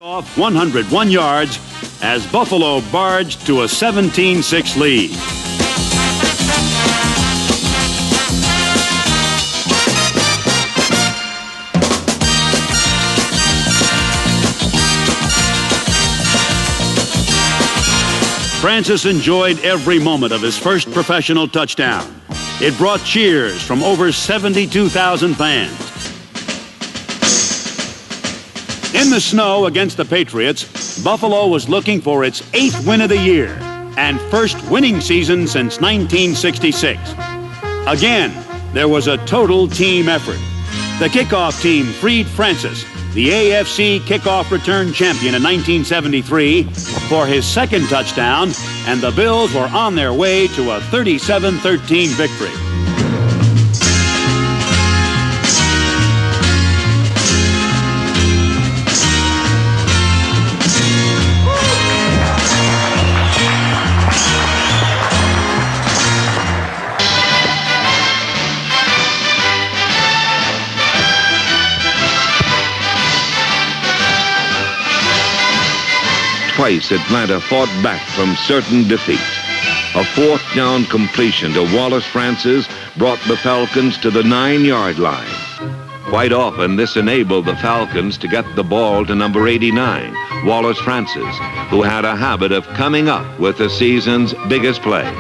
Off 101 yards as Buffalo barged to a 17-6 lead. Francis enjoyed every moment of his first professional touchdown. It brought cheers from over 72,000 fans. In the snow against the Patriots, Buffalo was looking for its 8th win of the year and first winning season since 1966. Again, there was a total team effort. The kickoff team freed Francis, the AFC kickoff return champion in 1973, for his second touchdown, and the Bills were on their way to a 37-13 victory. Twice Atlanta fought back from certain defeat. A 4th down completion to Wallace Francis brought the Falcons to the 9-yard line. Quite often, this enabled the Falcons to get the ball to number 89, Wallace Francis, who had a habit of coming up with the season's biggest plays.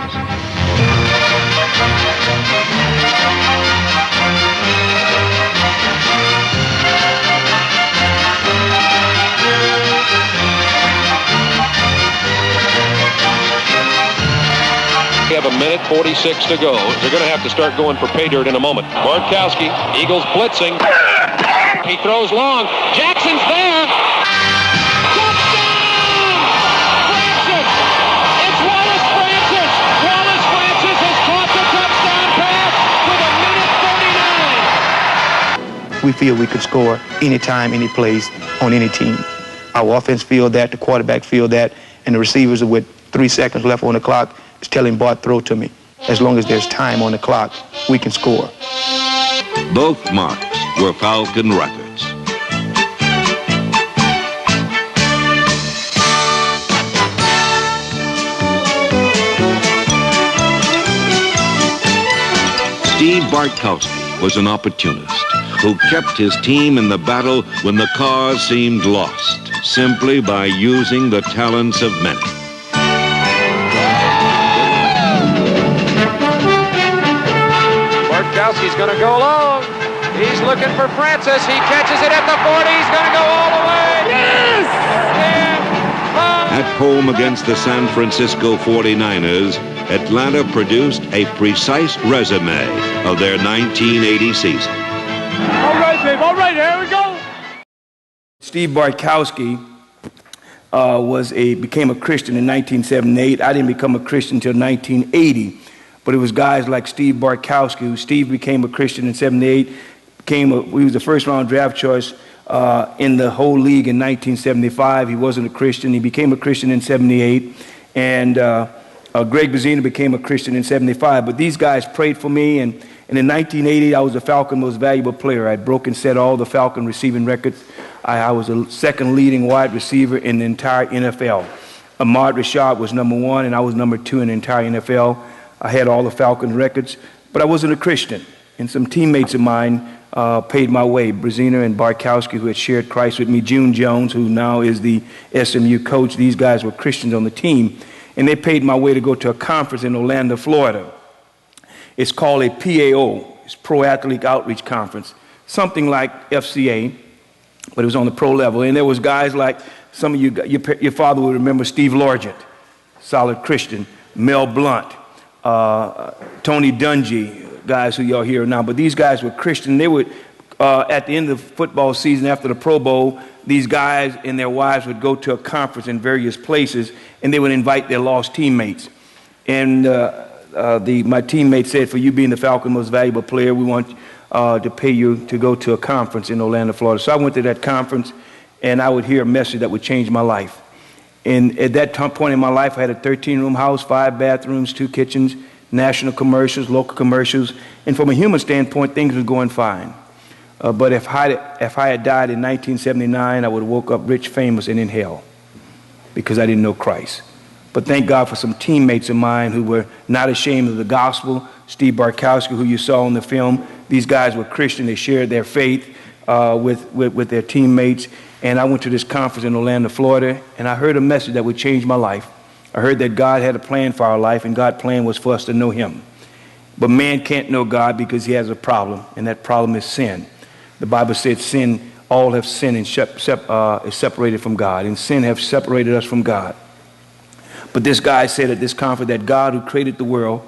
We have a minute 46 to go. They're going to have to start going for pay dirt in a moment. Bartkowski, Eagles blitzing. He throws long. Jackson's there. Touchdown! Francis! It's Wallace Francis! Wallace Francis has caught the touchdown pass with a minute 39. We feel we could score anytime, any place, on any team. Our offense feel that, the quarterback feel that, and the receivers are with 3 seconds left on the clock. Is telling Bart, throw to me. As long as there's time on the clock, we can score. Both marks were Falcon records. Steve Bartkowski was an opportunist who kept his team in the battle when the cause seemed lost, simply by using the talents of many. Bartkowski's going to go long. He's looking for Francis. He catches it at the 40. He's going to go all the way. Yes! At home against the San Francisco 49ers, Atlanta produced a precise resume of their 1980 season. All right, babe. All right, here we go. Steve Bartkowski became a Christian in 1978. I didn't become a Christian until 1980. But it was guys like Steve Bartkowski. Steve became a Christian in 78. He was the first-round draft choice in the whole league in 1975. He wasn't a Christian. He became a Christian in 78. And Greg Bazina became a Christian in 75. But these guys prayed for me. And in 1980, I was the Falcon most valuable player. I'd broken set all the Falcon receiving records. I was the second leading wide receiver in the entire NFL. Ahmad Rashad was number 1, and I was number 2 in the entire NFL. I had all the Falcon records, but I wasn't a Christian. And some teammates of mine paid my way. Brazina and Bartkowski, who had shared Christ with me, June Jones, who now is the SMU coach. These guys were Christians on the team. And they paid my way to go to a conference in Orlando, Florida. It's called a PAO. It's Pro Athletic Outreach Conference. Something like FCA, but it was on the pro level. And there was guys like, some of you, your father would remember Steve Largent, solid Christian, Mel Blunt, Tony Dungy, guys who y'all hear now. But these guys were Christian. They would, at the end of the football season after the Pro Bowl, these guys and their wives would go to a conference in various places, and they would invite their lost teammates. And my teammate said, for you being the Falcon most valuable player, we want to pay you to go to a conference in Orlando, Florida. So I went to that conference, and I would hear a message that would change my life. And at that point in my life, I had a 13-room house, 5 bathrooms, 2 kitchens, national commercials, local commercials. And from a human standpoint, things were going fine. But if I had died in 1979, I would have woke up rich, famous, and in hell because I didn't know Christ. But thank God for some teammates of mine who were not ashamed of the gospel. Steve Barkowski, who you saw in the film, these guys were Christian. They shared their faith with their teammates. And I went to this conference in Orlando, Florida, and I heard a message that would change my life. I heard that God had a plan for our life, and God's plan was for us to know him. But man can't know God because he has a problem, and that problem is sin. The Bible said sin, all have sinned and is separated from God, and sin have separated us from God. But this guy said at this conference that God, who created the world,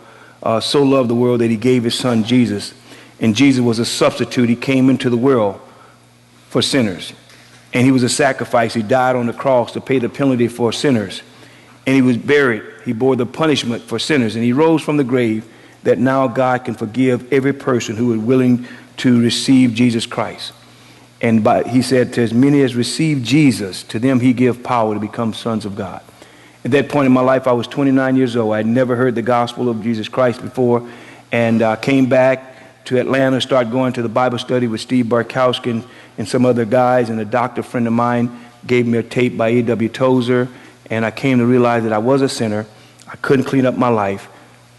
so loved the world that he gave his son Jesus. And Jesus was a substitute. He came into the world for sinners. And he was a sacrifice. He died on the cross to pay the penalty for sinners. And he was buried. He bore the punishment for sinners. And he rose from the grave that now God can forgive every person who is willing to receive Jesus Christ. And he said, to as many as receive Jesus, to them he give power to become sons of God. At that point in my life, I was 29 years old. I had never heard the gospel of Jesus Christ before, and came back to Atlanta, started going to the Bible study with Steve Barkowski and some other guys, and a doctor friend of mine gave me a tape by A.W. Tozer, and I came to realize that I was a sinner. I couldn't clean up my life,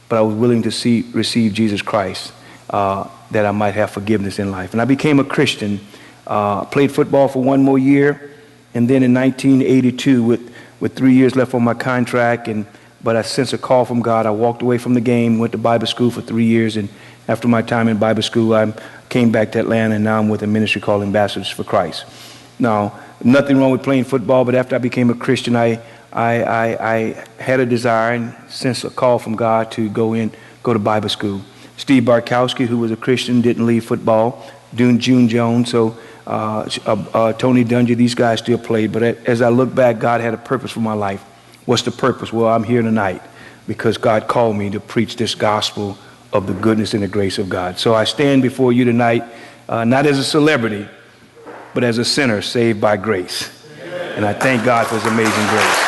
but I was willing to receive Jesus Christ, that I might have forgiveness in life. And I became a Christian, played football for one more year, and then in 1982, with 3 years left on my contract, but I sensed a call from God. I walked away from the game, went to Bible school for 3 years, and after my time in Bible school, I came back to Atlanta, and now I'm with a ministry called Ambassadors for Christ. Now, nothing wrong with playing football, but after I became a Christian, I had a desire and sensed a call from God to go to Bible school. Steve Barkowski, who was a Christian, didn't leave football. June Jones, so Tony Dungy, these guys still played. But as I look back, God had a purpose for my life. What's the purpose? Well, I'm here tonight because God called me to preach this gospel of the goodness and the grace of God. So I stand before you tonight, not as a celebrity, but as a sinner saved by grace. And I thank God for his amazing grace.